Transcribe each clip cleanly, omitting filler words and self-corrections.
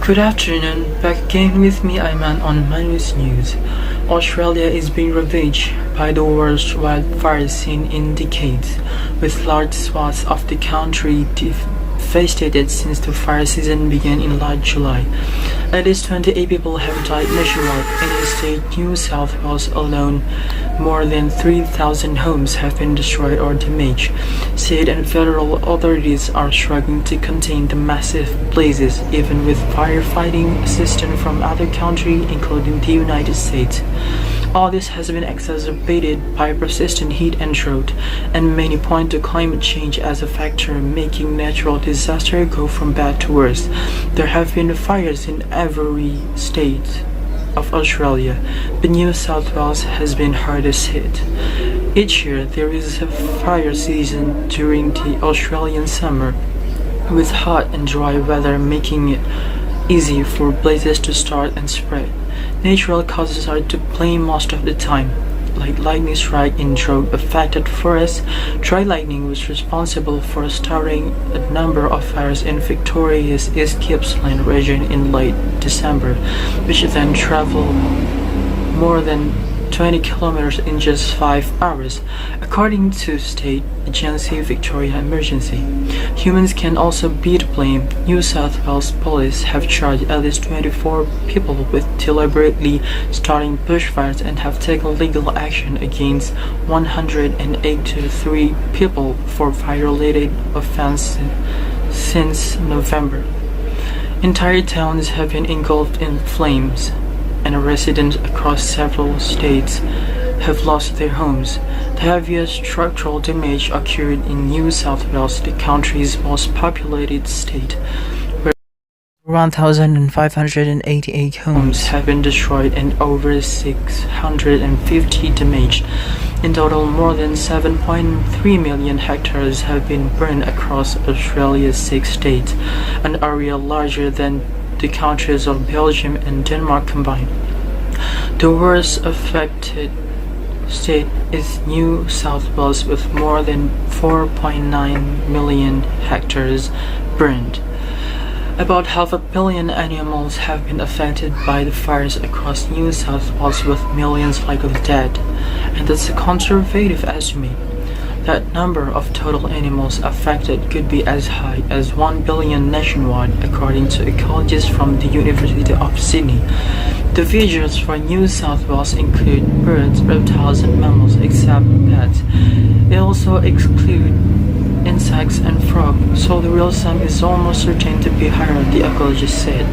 Good afternoon, back again with me Ayman on Manus News. Australia is being ravaged by the worst wildfires seen in decades, with large swaths of the country devastated since the fire season began in late July. At least 28 people have died nationwide. In the state New South Wales alone, more than 3,000 homes have been destroyed or damaged. State and federal authorities are struggling to contain the massive blazes, even with firefighting assistance from other countries, including the United States. All this has been exacerbated by persistent heat and drought, and many point to climate change as a factor making natural disaster go from bad to worse. There have been fires in every state of Australia, but New South Wales has been hardest hit. Each year there is a fire season during the Australian summer, with hot and dry weather making it easy for blazes to start and spread. Natural causes are to blame most of the time, like lightning strike in drought-affected forests. Dry lightning was responsible for starting a number of fires in Victoria's East Gippsland region in late December, which then traveled more than 20 kilometers in just 5 hours, according to state agency Victoria Emergency. Humans can also be to blame. New South Wales police have charged at least 24 people with deliberately starting bushfires and have taken legal action against 183 people for fire-related offenses since November. Entire towns have been engulfed in flames, and residents across several states have lost their homes. The heaviest structural damage occurred in New South Wales, the country's most populated state, where 1,588 homes have been destroyed and over 650 damaged. In total, more than 7.3 million hectares have been burned across Australia's 6 states, an area larger than the countries of Belgium and Denmark combined. The worst affected state is New South Wales, with more than 4.9 million hectares burned. About 500 million animals have been affected by the fires across New South Wales, with millions likely dead, and that's a conservative estimate. That number of total animals affected could be as high as 1 billion nationwide, according to ecologists from the University of Sydney. The figures for New South Wales include birds, reptiles, and mammals, except bats. They also exclude insects and frogs, so the real sum is almost certain to be higher, the ecologist said.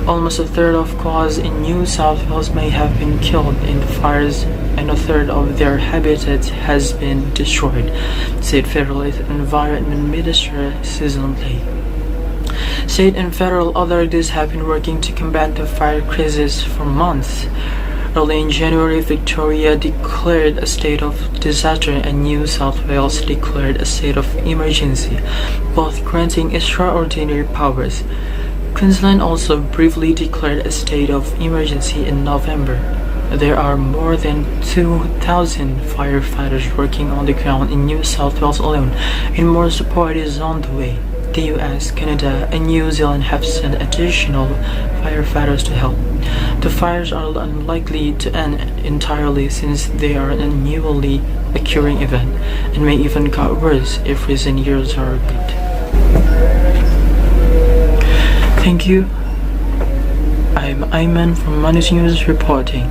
Almost a third of koalas in New South Wales may have been killed in the fires, and a third of their habitat has been destroyed, said Federal Environment Minister Susan Ley. State and federal authorities have been working to combat the fire crisis for months. Early in January, Victoria declared a state of disaster and New South Wales declared a state of emergency, both granting extraordinary powers. Queensland also briefly declared a state of emergency in November. There are more than 2,000 firefighters working on the ground in New South Wales alone, and more support is on the way. The US, Canada, and New Zealand have sent additional firefighters to help. The fires are unlikely to end entirely, since they are a newly occurring event and may even get worse if recent years are good. Thank you. I'm Ayman from Manus News reporting.